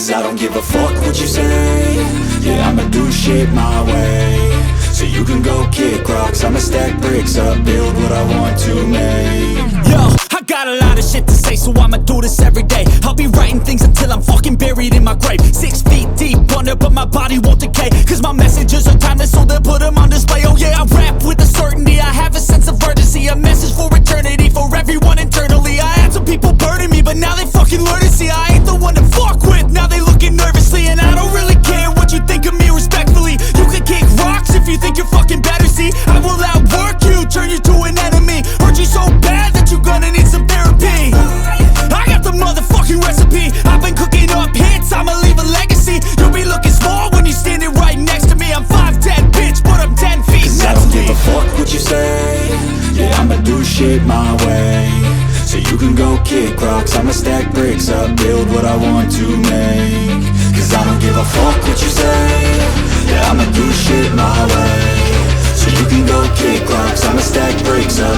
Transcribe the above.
Cause I don't give a fuck what you say. Yeah, I'ma do shit my way. So you can go kick rocks, I'ma stack bricks up, build what I want to make. Yo, I got a lot of shit to say, so I'ma do this every day. I'll be writing things until I'm fucking buried in my grave. 6 feet deep under, but my body won't decay. Cause my messages are timeless, so they'll put them on display. Oh yeah, I rap with a certainty, I have a sense of urgency. A message for eternity, for everyone internally. I had some people burning me, but now they fucking learn to see I ain't the one to fuck with, now they looking nervously. And I don't really care what you think of me, respectfully. You can kick rocks if you think you're fucking better, see. I will outwork you, turn you to an enemy. Hurt you so bad that you're gonna need some therapy. I got the motherfucking recipe. I've been cooking up hits, I'ma leave a legacy. You'll be looking small when you're standing right next to me. I'm 5'10", bitch, but I'm 10 feet Cause next I don't to me. give a fuck what you say. Yeah, I'ma do shit my way. So you can go kick rocks, I'ma stack bricks up, build what I want to make. Cause I don't give a fuck what you say. Yeah, I'ma do shit my way. So you can go kick rocks, I'ma stack bricks up,